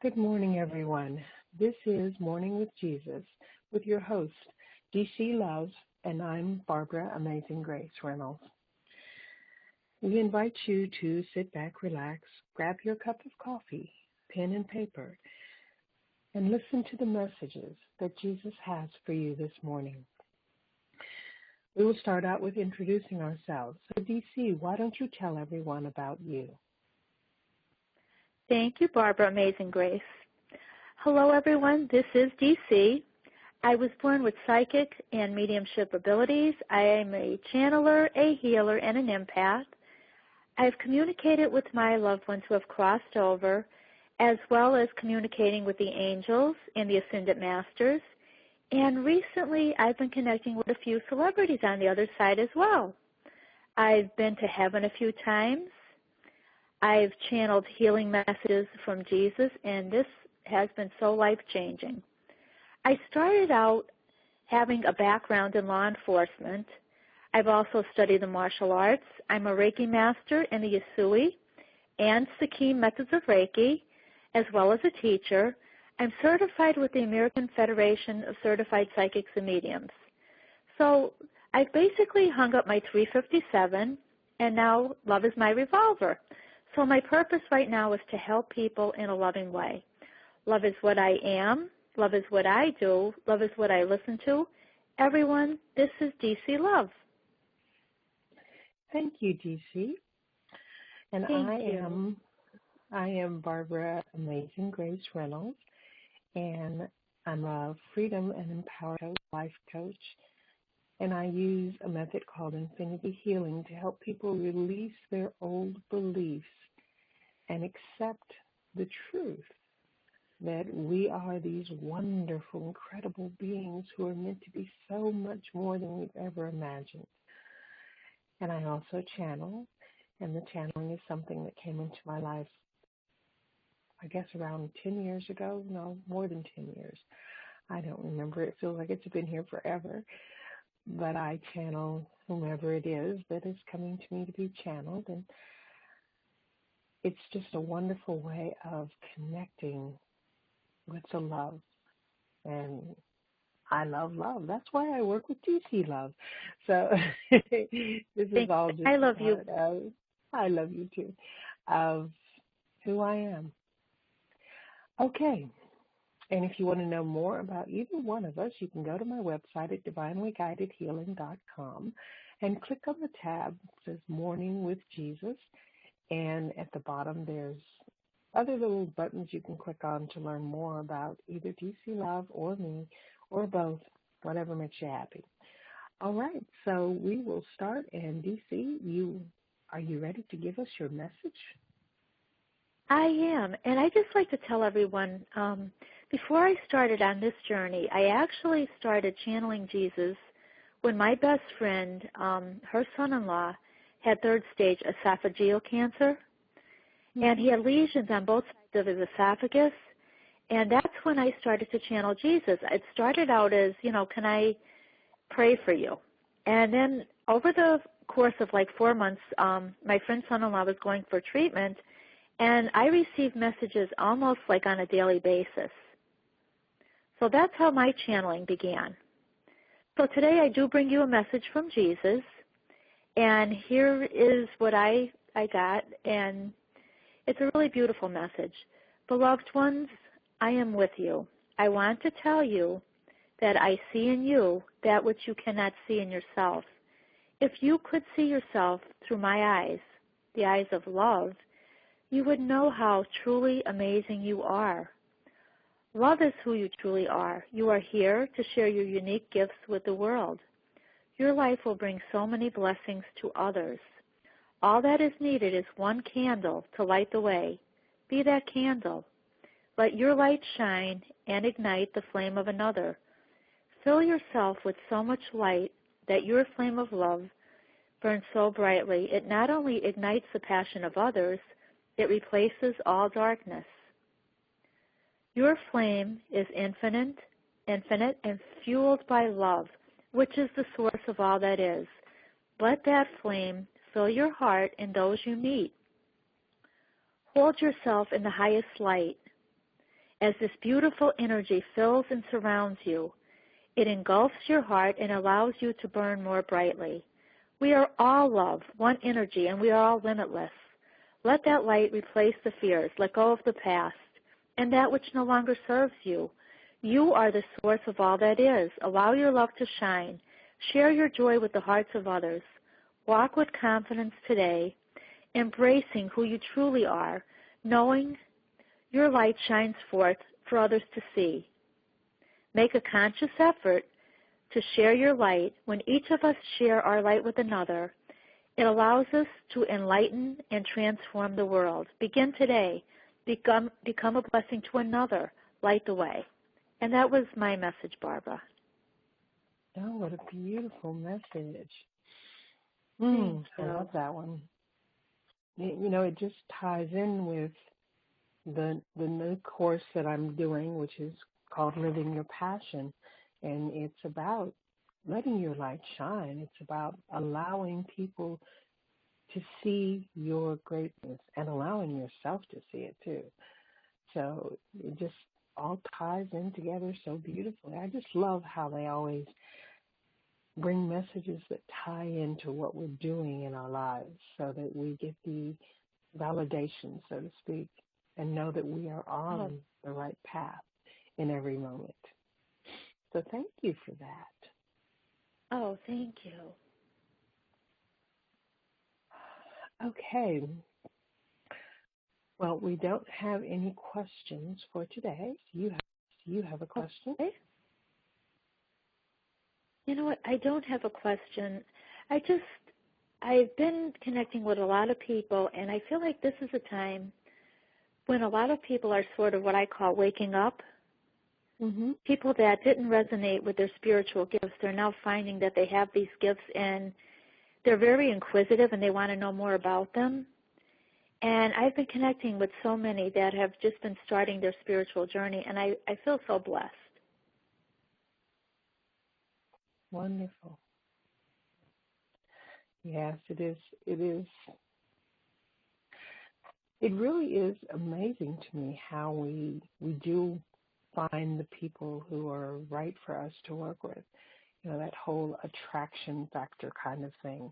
Good morning, everyone. This is Morning with Jesus with your host, DC Love, and I'm Barbara Amazing Grace Reynolds. We invite you to sit back, relax, grab your cup of coffee, pen and paper, and listen to the messages that Jesus has for you this morning. We will start out with introducing ourselves. So, DC, why don't you tell everyone about you? Thank you, Barbara Amazing Grace. Hello, everyone. This is DC. I was born with psychic and mediumship abilities. I am a channeler, a healer, and an empath. I've communicated with my loved ones who have crossed over, as well as communicating with the angels and the ascended masters. And recently, I've been connecting with a few celebrities on the other side as well. I've been to heaven a few times. I've channeled healing messages from Jesus, and this has been so life-changing. I started out having a background in law enforcement. I've also studied the martial arts. I'm a Reiki master in the Yasui and Sikkim methods of Reiki, as well as a teacher. I'm certified with the American Federation of Certified Psychics and Mediums. So I've basically hung up my 357, and now love is my revolver. So my purpose right now is to help people in a loving way. Love is what I am. Love is what I do. Love is what I listen to. Everyone, this is DC Love. Thank you, DC. And I am Barbara Amazing Grace Reynolds, and I'm a freedom and empowerment life coach. And I use a method called infinity healing to help people release their old beliefs and accept the truth that we are these wonderful, incredible beings who are meant to be so much more than we've ever imagined. And I also channel, and the channeling is something that came into my life, I guess, around 10 years ago. No, more than 10 years. I don't remember. It feels like it's been here forever. But I channel whomever it is that is coming to me to be channeled, and it's just a wonderful way of connecting with the love. And I love love. That's why I work with DC Love. So this is all just I love you. I love you too, of who I am. Okay. And if you want to know more about either one of us, you can go to my website at divinelyguidedhealing.com and click on the tab that says Morning with Jesus. And at the bottom, there's other little buttons you can click on to learn more about either DC Love or me or both, whatever makes you happy. All right, so we will start. And DC, are you ready to give us your message? I am, and I just like to tell everyone, before I started on this journey, I actually started channeling Jesus when my best friend, her son-in-law, had third-stage esophageal cancer, and he had lesions on both sides of his esophagus, and that's when I started to channel Jesus. It started out as, can I pray for you? And then over the course of like 4 months, my friend's son-in-law was going for treatment, and I received messages almost like on a daily basis. So that's how my channeling began. So today I do bring you a message from Jesus, and here is what I got, and it's a really beautiful message. Beloved ones, I am with you. I want to tell you that I see in you that which you cannot see in yourself. If you could see yourself through my eyes, the eyes of love, you would know how truly amazing you are. Love is who you truly are. You are here to share your unique gifts with the world. Your life will bring so many blessings to others. All that is needed is one candle to light the way. Be that candle. Let your light shine and ignite the flame of another. Fill yourself with so much light that your flame of love burns so brightly it not only ignites the passion of others, it replaces all darkness. Your flame is infinite and fueled by love, which is the source of all that is. Let that flame fill your heart and those you meet. Hold yourself in the highest light. As this beautiful energy fills and surrounds you, it engulfs your heart and allows you to burn more brightly. We are all love, one energy, and we are all limitless. Let that light replace the fears. Let go of the past and that which no longer serves you. You are the source of all that is. Allow your love to shine. Share your joy with the hearts of others. Walk with confidence today, embracing who you truly are, knowing your light shines forth for others to see. Make a conscious effort to share your light. When each of us share our light with another, it allows us to enlighten and transform the world. Begin today. Become a blessing to another. Light the way. And that was my message, Barbara. Oh, what a beautiful message. I love that one. You know, it just ties in with the new course that I'm doing, which is called Living Your Passion. And it's about letting your light shine. It's about allowing people to see your greatness and allowing yourself to see it too. So it just all ties in together so beautifully. I just love how they always bring messages that tie into what we're doing in our lives so that we get the validation, so to speak, and know that we are on the right path in every moment. So thank you for that. Oh, thank you. Okay. Well, we don't have any questions for today. You have a question? Okay. You know what? I don't have a question. I've been connecting with a lot of people, and I feel like this is a time when a lot of people are sort of what I call waking up. Mm-hmm. People that didn't resonate with their spiritual gifts, they're now finding that they have these gifts, and they're very inquisitive, and they want to know more about them. And I've been connecting with so many that have just been starting their spiritual journey, and I feel so blessed. Wonderful. Yes, it is. It is. It really is amazing to me how we do find the people who are right for us to work with. You know, that whole attraction factor kind of thing.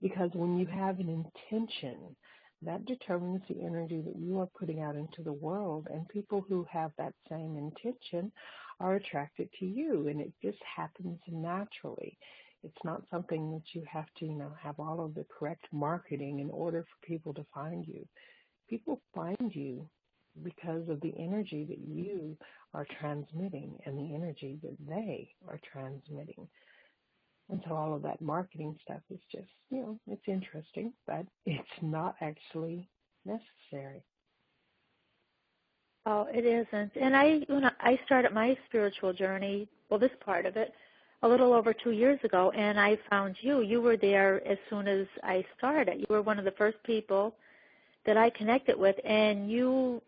Because when you have an intention, that determines the energy that you are putting out into the world, and people who have that same intention are attracted to you, and it just happens naturally. It's not something that you have to, have all of the correct marketing in order for people to find you. People find you because of the energy that you are transmitting and the energy that they are transmitting. And so all of that marketing stuff is just, it's interesting, but it's not actually necessary. Oh, it isn't. And when I started my spiritual journey, well, this part of it, a little over 2 years ago, and I found you. You were there as soon as I started. You were one of the first people that I connected with, and you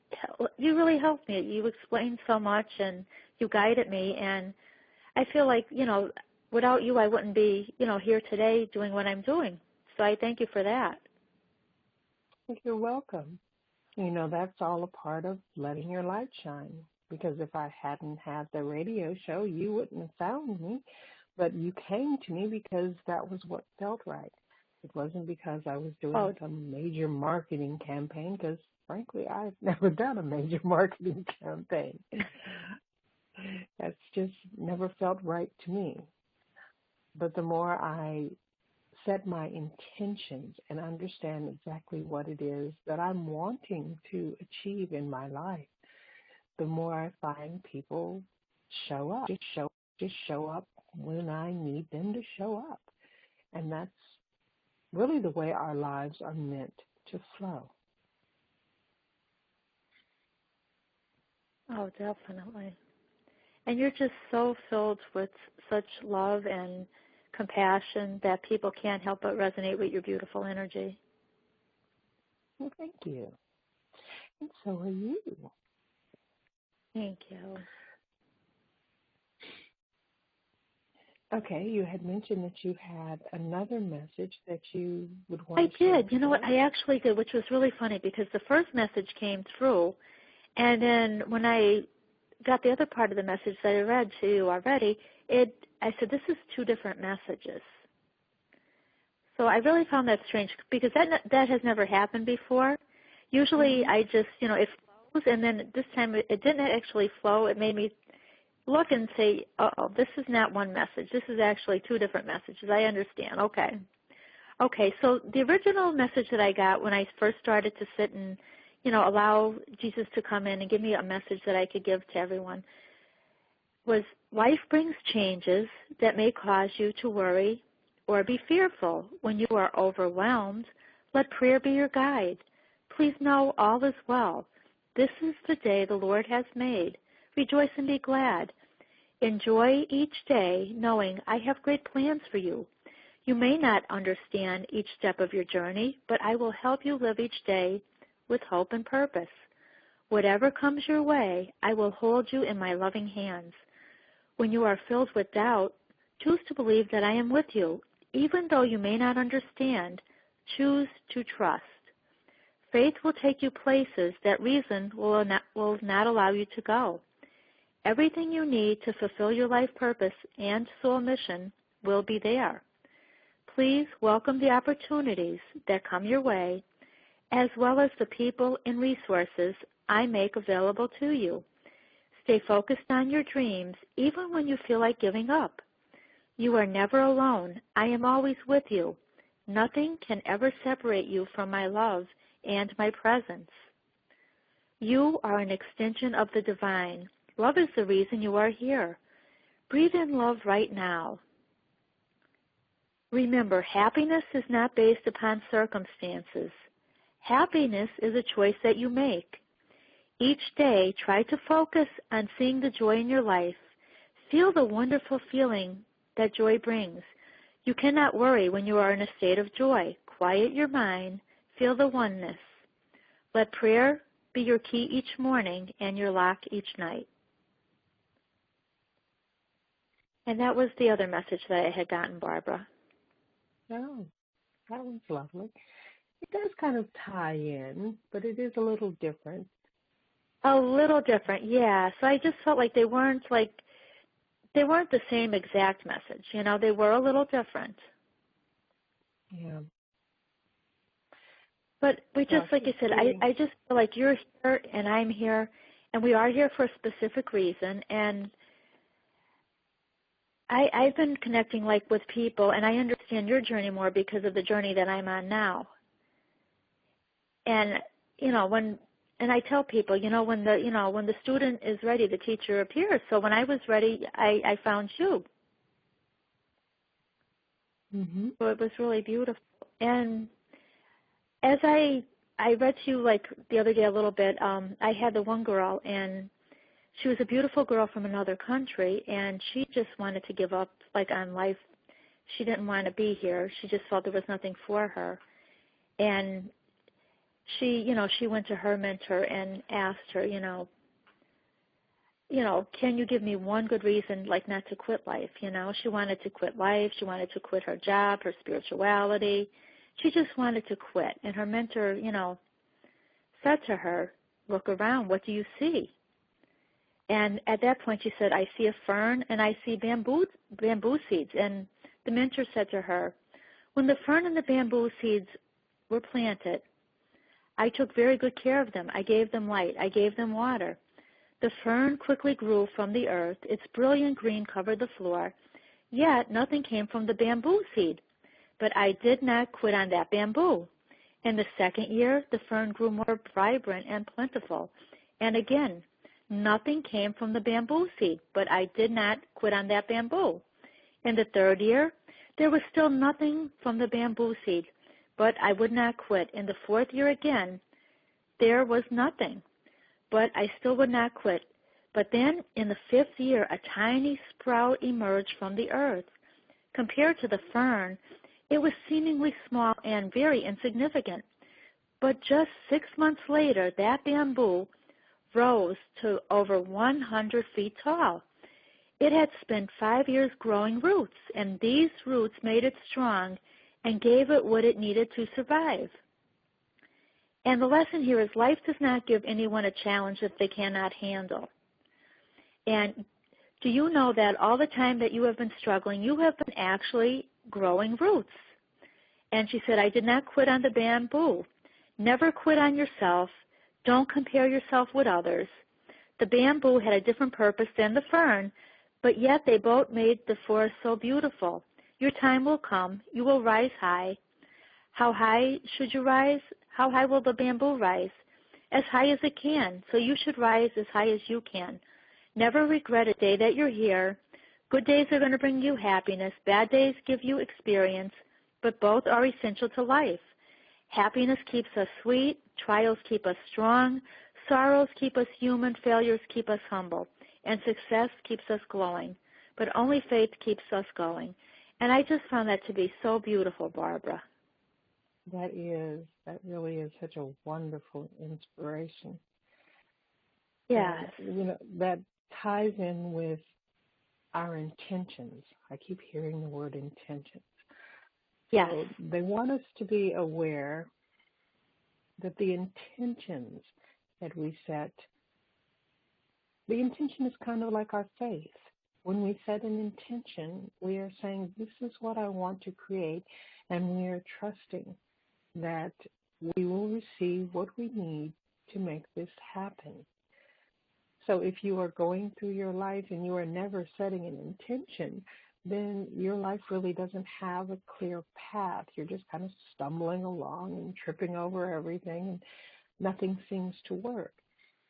really helped me. You explained so much, and you guided me, and I feel like, without you, I wouldn't be, here today doing what I'm doing. So I thank you for that. You're welcome. That's all a part of letting your light shine. Because if I hadn't had the radio show, you wouldn't have found me. But you came to me because that was what felt right. It wasn't because I was doing some major marketing campaign, because, frankly, I've never done a major marketing campaign. That's just never felt right to me. But the more I set my intentions and understand exactly what it is that I'm wanting to achieve in my life, the more I find people show up, just show up when I need them to show up. And that's really the way our lives are meant to flow. Oh, definitely. And you're just so filled with such love and compassion that people can't help but resonate with your beautiful energy. Well, thank you. And so are you. Thank you. Okay, you had mentioned that you had another message that you would want to share. I share. did. You know what? I actually did, which was really funny because the first message came through, And then when I got the other part of the message that I read to you already, I said, this is two different messages. So I really found that strange because that has never happened before. Usually I just, it flows, and then this time it didn't actually flow. It made me look and say, uh-oh, this is not one message. This is actually two different messages. I understand. Okay. Okay, so the original message that I got when I first started to sit and, allow Jesus to come in and give me a message that I could give to everyone was, life brings changes that may cause you to worry or be fearful. When you are overwhelmed, let prayer be your guide. Please know all is well. This is the day the Lord has made. Rejoice and be glad. Enjoy each day knowing I have great plans for you. You may not understand each step of your journey, but I will help you live each day with hope and purpose. Whatever comes your way, I will hold you in my loving hands. When you are filled with doubt, choose to believe that I am with you. Even though you may not understand, choose to trust. Faith will take you places that reason will not allow you to go. Everything you need to fulfill your life purpose and soul mission will be there. Please welcome the opportunities that come your way, as well as the people and resources I make available to you. Stay focused on your dreams, even when you feel like giving up. You are never alone. I am always with you. Nothing can ever separate you from my love and my presence. You are an extension of the divine. Love is the reason you are here. Breathe in love right now. Remember, happiness is not based upon circumstances. Happiness is a choice that you make. Each day, try to focus on seeing the joy in your life. Feel the wonderful feeling that joy brings. You cannot worry when you are in a state of joy. Quiet your mind. Feel the oneness. Let prayer be your key each morning and your lock each night. And that was the other message that I had gotten, Barbara. Oh, that was lovely. It does kind of tie in, but it is a little different. A little different, yeah. So I just felt like they weren't the same exact message. They were a little different. Yeah. But we just, like I said, I just feel like you're here and I'm here, and we are here for a specific reason. And I've been connecting with people, and I understand your journey more because of the journey that I'm on now. And and I tell people, when the student is ready, the teacher appears. So when I was ready, I found you. Mm-hmm. So it was really beautiful. And as I read to you the other day a little bit, I had the one girl, and she was a beautiful girl from another country, and she just wanted to give up on life. She didn't want to be here. She just felt there was nothing for her. And she went to her mentor and asked her, can you give me one good reason not to quit life? She wanted to quit life. She wanted to quit her job, her spirituality. She just wanted to quit. And her mentor, said to her, look around. What do you see? And at that point she said, I see a fern and I see bamboo seeds. And the mentor said to her, when the fern and the bamboo seeds were planted, I took very good care of them. I gave them light. I gave them water. The fern quickly grew from the earth. Its brilliant green covered the floor. Yet nothing came from the bamboo seed. But I did not quit on that bamboo. In the second year, the fern grew more vibrant and plentiful. And again, nothing came from the bamboo seed, but I did not quit on that bamboo. In the third year, there was still nothing from the bamboo seed, but I would not quit. In the fourth year again, there was nothing, but I still would not quit. But then in the fifth year, a tiny sprout emerged from the earth. Compared to the fern, it was seemingly small and very insignificant. But just 6 months later, that bamboo rose to over 100 feet tall. It had spent 5 years growing roots, and these roots made it strong and gave it what it needed to survive. And the lesson here is life does not give anyone a challenge that they cannot handle. And do you know that all the time that you have been struggling, you have been actually growing roots? And she said, I did not quit on the bamboo. Never quit on yourself. Don't compare yourself with others. The bamboo had a different purpose than the fern, but yet they both made the forest so beautiful. Your time will come. You will rise high. How high should you rise? How high will the bamboo rise? As high as it can. So you should rise as high as you can. Never regret a day that you're here. Good days are going to bring you happiness. Bad days give you experience, but both are essential to life. Happiness keeps us sweet. Trials keep us strong. Sorrows keep us human. Failures keep us humble. And success keeps us glowing. But only faith keeps us going. And I just found that to be so beautiful, Barbara. That really is such a wonderful inspiration. Yes. And, that ties in with our intentions. I keep hearing the word intentions. Yes. So they want us to be aware that the intentions that we set, the intention is kind of like our faith. When we set an intention, we are saying, this is what I want to create, and we are trusting that we will receive what we need to make this happen. So if you are going through your life and you are never setting an intention, then your life really doesn't have a clear path. You're just kind of stumbling along and tripping over everything, and nothing seems to work.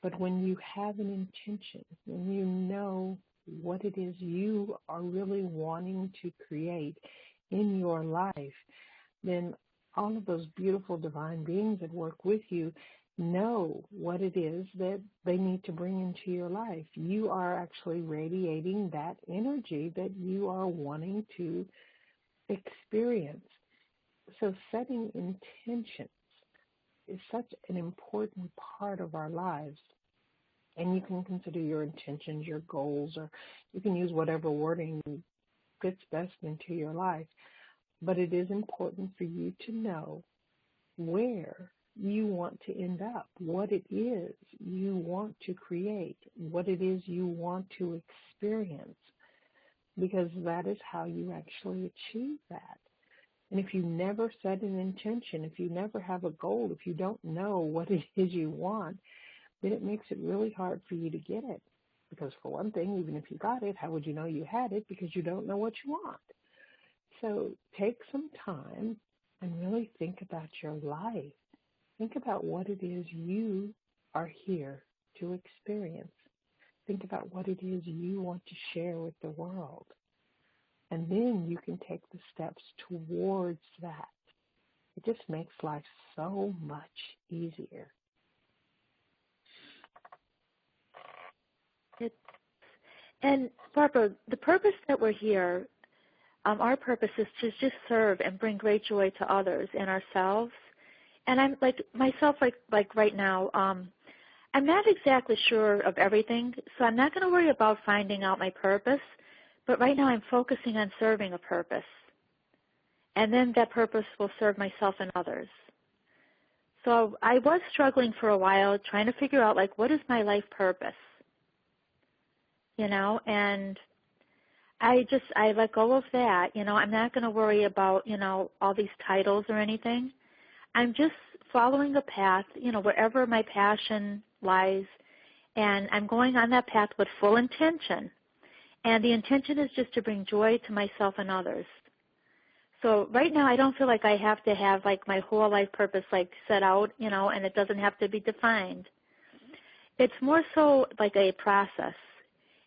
But when you have an intention, when you know what it is you are really wanting to create in your life, then all of those beautiful divine beings that work with you know what it is that they need to bring into your life. You are actually radiating that energy that you are wanting to experience. So setting intentions is such an important part of our lives. And you can consider your intentions, your goals, or you can use whatever wording fits best into your life. But it is important for you to know where you want to end up, what it is you want to create, what it is you want to experience, because that is how you actually achieve that. And if you never set an intention, if you never have a goal, if you don't know what it is you want, then it makes it really hard for you to get it. Because for one thing, even if you got it, how would you know you had it? Because you don't know what you want. So take some time and really think about your life. Think about what it is you are here to experience. Think about what it is you want to share with the world. And then you can take the steps towards that. It just makes life so much easier. And Barbara, the purpose that we're here, our purpose is to just serve and bring great joy to others and ourselves. And I'm like myself, like right now, I'm not exactly sure of everything, so I'm not going to worry about finding out my purpose. But right now I'm focusing on serving a purpose. And then that purpose will serve myself and others. So I was struggling for a while trying to figure out, like, what is my life purpose? And I let go of that. I'm not going to worry about, all these titles or anything. I'm just following a path, wherever my passion lies, and I'm going on that path with full intention. And the intention is just to bring joy to myself and others. So right now I don't feel like I have to have, like, my whole life purpose, like, set out, and it doesn't have to be defined. It's more so like a process.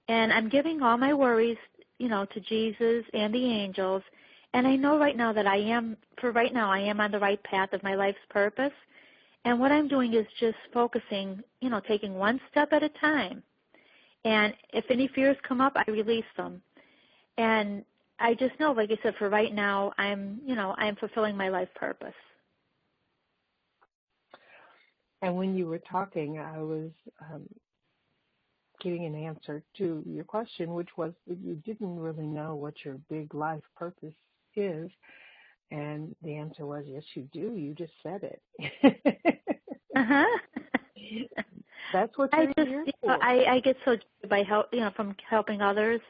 And I'm giving all my worries, to Jesus and the angels. And I know right now that I am on the right path of my life's purpose. And what I'm doing is just focusing, taking one step at a time. And if any fears come up, I release them. And I just know, like I said, for right now, I'm fulfilling my life purpose. And when you were talking, I was getting an answer to your question, which was that you didn't really know what your big life purpose is. And the answer was, yes, you do. You just said it. That's what I you're just, here for. I get so joy by from helping others,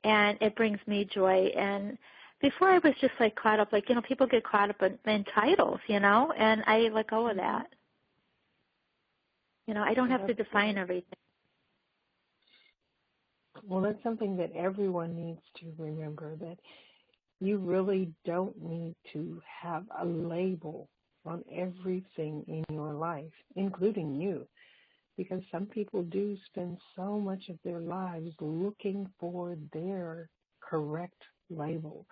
and it brings me joy. And before I was just like caught up, like people get caught up in titles, and I let go of that. I don't have to define everything. Well, that's something that everyone needs to remember, that you really don't need to have a label on everything in your life, including you, because some people do spend so much of their lives looking for their correct label.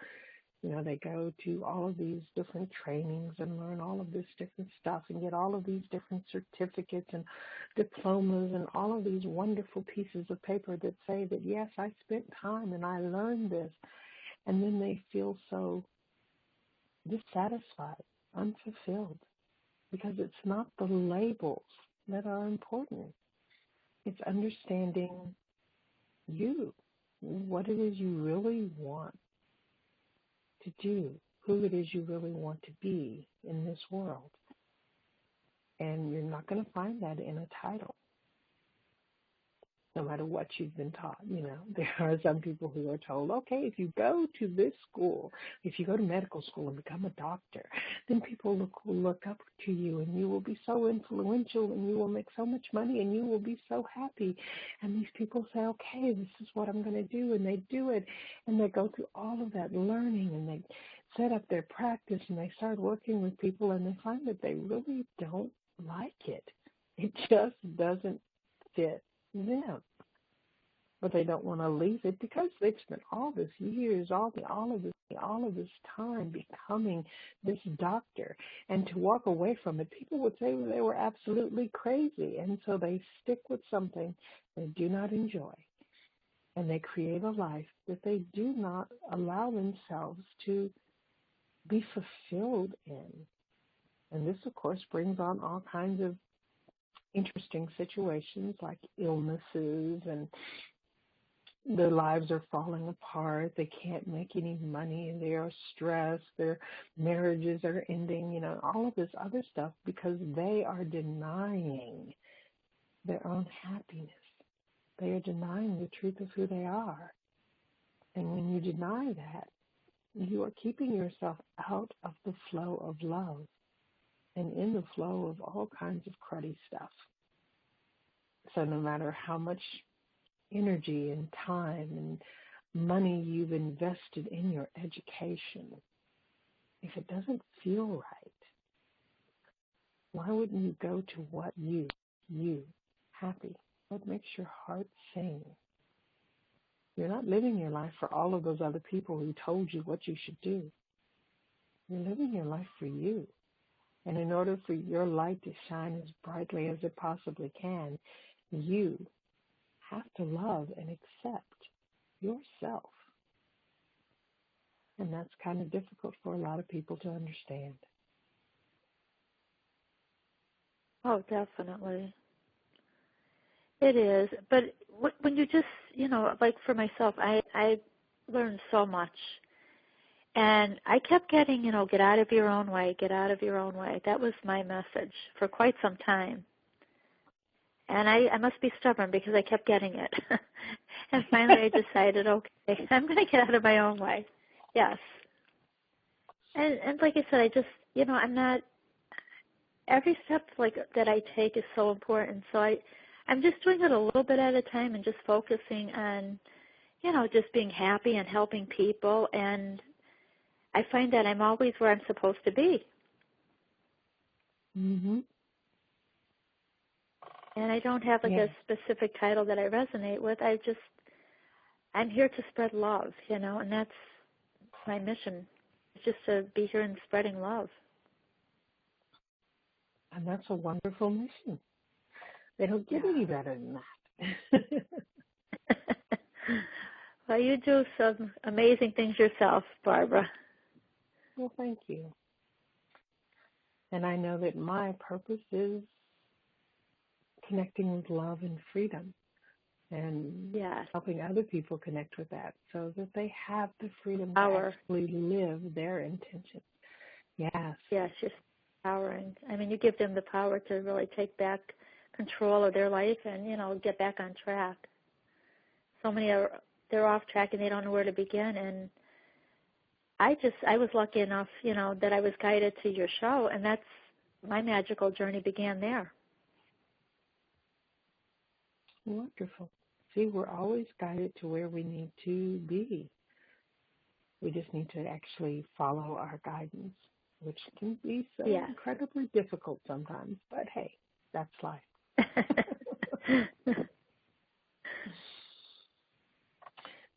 They go to all of these different trainings and learn all of this different stuff and get all of these different certificates and diplomas and all of these wonderful pieces of paper that say that, yes, I spent time and I learned this. And then they feel so dissatisfied, unfulfilled, because it's not the labels that are important. It's understanding you, what it is you really want to do, who it is you really want to be in this world. And you're not going to find that in a title, no matter what you've been taught. There are some people who are told, okay, if you go to this school, if you go to medical school and become a doctor, then people will look up to you and you will be so influential and you will make so much money and you will be so happy. And these people say, okay, this is what I'm going to do. And they do it. And they go through all of that learning and they set up their practice and they start working with people and they find that they really don't like it. It just doesn't fit them. But they don't want to leave it because they've spent all this years, all of this time becoming this doctor. And to walk away from it, people would say they were absolutely crazy. And so they stick with something they do not enjoy. And they create a life that they do not allow themselves to be fulfilled in. And this, of course, brings on all kinds of interesting situations like illnesses, and their lives are falling apart. They can't make any money. They are stressed. Their marriages are ending, all of this other stuff because they are denying their own happiness. They are denying the truth of who they are. And when you deny that, you are keeping yourself out of the flow of love and in the flow of all kinds of cruddy stuff. So no matter how much energy and time and money you've invested in your education, if it doesn't feel right, why wouldn't you go to what you happy? What makes your heart sing? You're not living your life for all of those other people who told you what you should do. You're living your life for you. And in order for your light to shine as brightly as it possibly can, you have to love and accept yourself. And that's kind of difficult for a lot of people to understand. Oh, definitely. It is. But when you just, like for myself, I learned so much. And I kept getting, get out of your own way, get out of your own way. That was my message for quite some time. And I must be stubborn because I kept getting it. And finally I decided, okay, I'm going to get out of my own way. Yes. And like I said, I just, I'm not, every step that I take is so important. So I'm just doing it a little bit at a time and just focusing on, just being happy and helping people. And I find that I'm always where I'm supposed to be. Mm-hmm. And I don't have a specific title that I resonate with. I'm here to spread love, and that's my mission. It's just to be here and spreading love. And that's a wonderful mission. They don't get any better than that. Well, you do some amazing things yourself, Barbara. Well, thank you. And I know that my purpose is connecting with love and freedom and helping other people connect with that so that they have the freedom to actually live their intentions. Yes. Yes, empowering. I mean, you give them the power to really take back control of their life and, get back on track. So many they're off track and they don't know where to begin. And I was lucky enough, that I was guided to your show, and that's my magical journey began there. Wonderful. See, we're always guided to where we need to be. We just need to actually follow our guidance, which can be so incredibly difficult sometimes. But hey, that's life.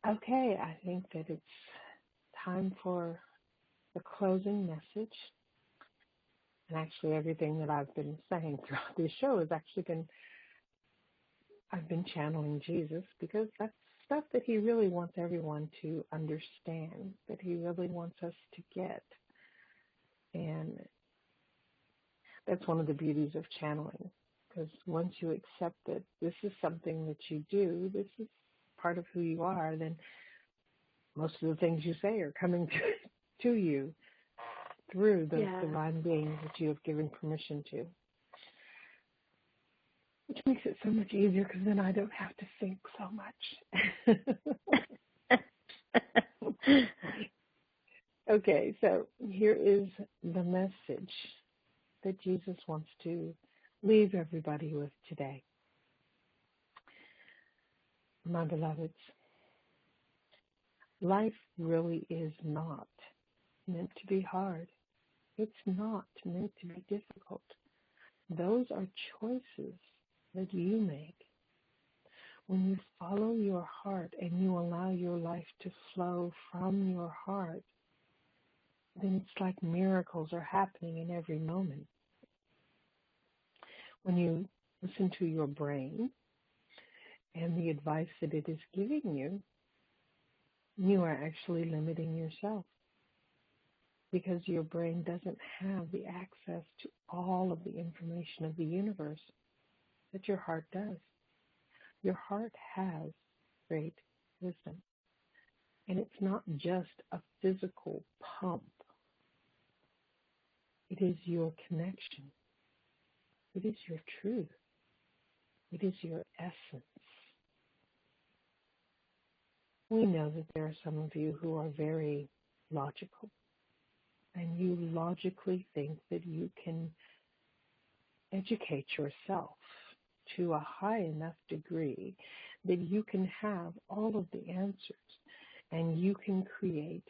Okay, I think that it's time for the closing message. And actually everything that I've been saying throughout this show has actually been, I've been channeling Jesus, because that's stuff that he really wants everyone to understand, that he really wants us to get. And that's one of the beauties of channeling, because once you accept that this is something that you do, this is part of who you are, then most of the things you say are coming to you through the divine beings that you have given permission to. Which makes it so much easier, because then I don't have to think so much. Okay, so here is the message that Jesus wants to leave everybody with today. My beloveds, life really is not meant to be hard. It's not meant to be difficult. Those are choices that you make. When you follow your heart and you allow your life to flow from your heart, then it's like miracles are happening in every moment. When you listen to your brain and the advice that it is giving you, you are actually limiting yourself, because your brain doesn't have the access to all of the information of the universe that your heart does. Your heart has great wisdom, and it's not just a physical pump. It is your connection. It is your truth. It is your essence. We know that there are some of you who are very logical, and you logically think that you can educate yourself to a high enough degree that you can have all of the answers, and you can create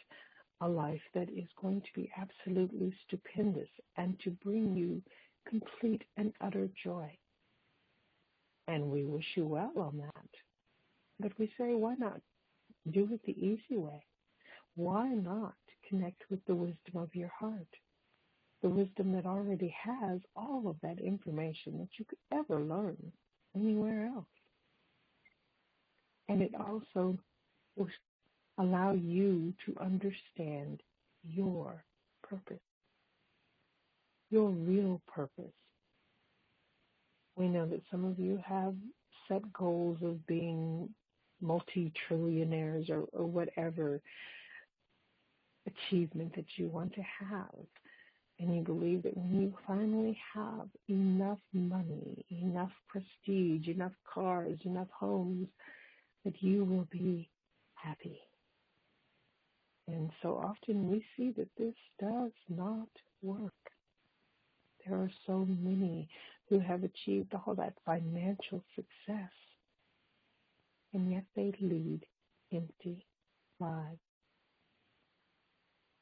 a life that is going to be absolutely stupendous and to bring you complete and utter joy. And we wish you well on that. But we say, why not do it the easy way? Why not connect with the wisdom of your heart? The wisdom that already has all of that information that you could ever learn anywhere else. And it also will allow you to understand your purpose, your real purpose. We know that some of you have set goals of being multi-trillionaires or whatever achievement that you want to have. And you believe that when you finally have enough money, enough prestige, enough cars, enough homes, that you will be happy. And so often we see that this does not work. There are so many who have achieved all that financial success, and yet they lead empty lives.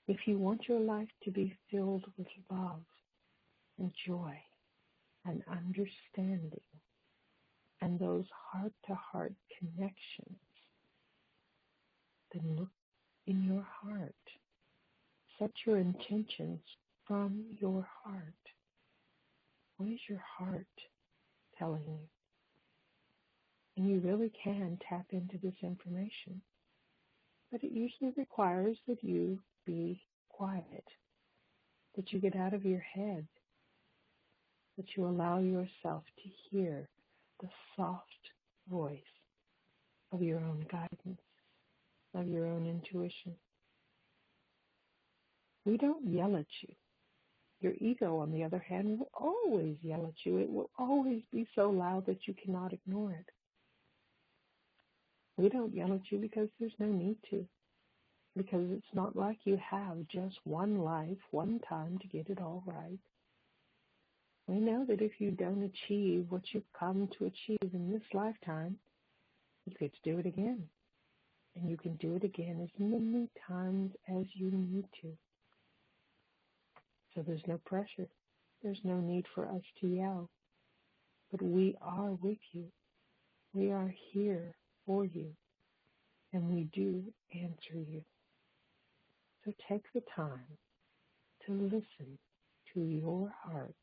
If you want your life to be filled with love and joy and understanding and those heart-to-heart connections, then look in your heart. Set your intentions from your heart. What is your heart telling you? And you really can tap into this information. But it usually requires that you be quiet, that you get out of your head, that you allow yourself to hear the soft voice of your own guidance, of your own intuition. We don't yell at you. Your ego, on the other hand, will always yell at you. It will always be so loud that you cannot ignore it. We don't yell at you because there's no need to. Because it's not like you have just one life, one time to get it all right. We know that if you don't achieve what you've come to achieve in this lifetime, you get to do it again. And you can do it again as many times as you need to. So there's no pressure. There's no need for us to yell. But we are with you. We are here for you. And we do answer you. So take the time to listen to your heart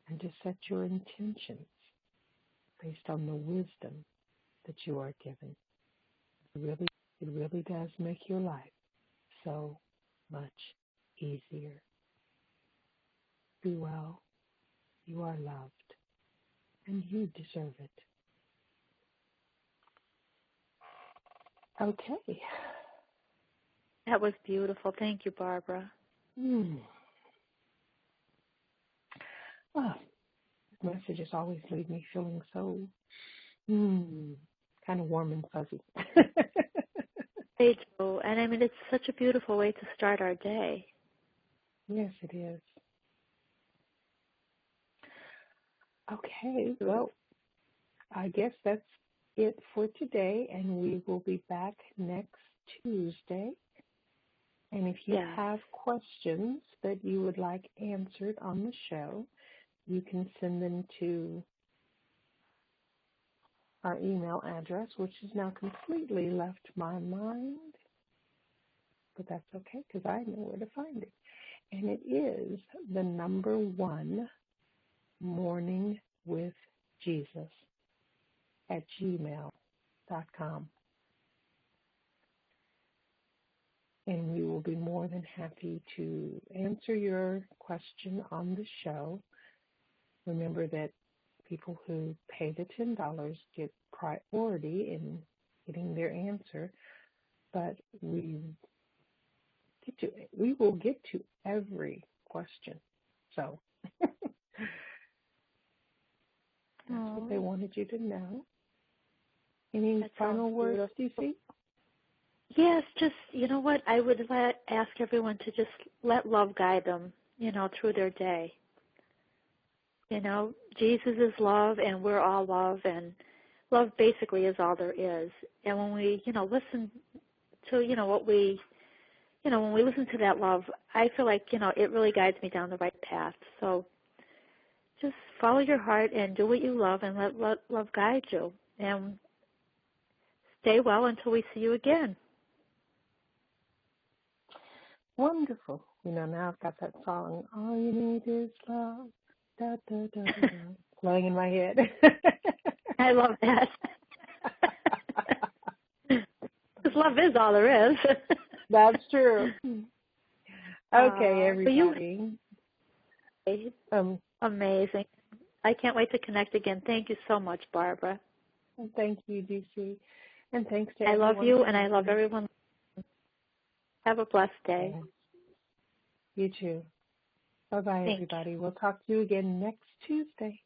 and to set your intentions based on the wisdom that you are given. It really does make your life so much easier. Be well. You are loved, and you deserve it. Okay. That was beautiful. Thank you, Barbara. Oh, messages always leave me feeling so kind of warm and fuzzy. They do. And I mean, it's such a beautiful way to start our day. Yes, it is. Okay, well, I guess that's it for today, and we will be back next Tuesday. And if you have questions that you would like answered on the show, you can send them to our email address, which has now completely left my mind. But that's okay, because I know where to find it. And it is the number 1, morningwithjesus@gmail.com. And we will be more than happy to answer your question on the show. Remember that people who pay the $10 get priority in getting their answer, but we will get to every question. So that's what they wanted you to know. Any final words, DC? Yes, just, you know what, I would ask everyone to just let love guide them, through their day. Jesus is love, and we're all love, and love basically is all there is. And when we, listen to, when we listen to that love, I feel like, it really guides me down the right path. So just follow your heart and do what you love, and let love guide you. And stay well until we see you again. Wonderful. Now I've got that song, All You Need Is Love, da, da, da, da, da, playing in my head. I love that. Because love is all there is. That's true. Okay, everybody. Amazing. I can't wait to connect again. Thank you so much, Barbara. Thank you, DC. And thanks to everyone. I love you, and I love everyone. everyone. Have a blessed day. You too. Bye-bye, everybody. We'll talk to you again next Tuesday.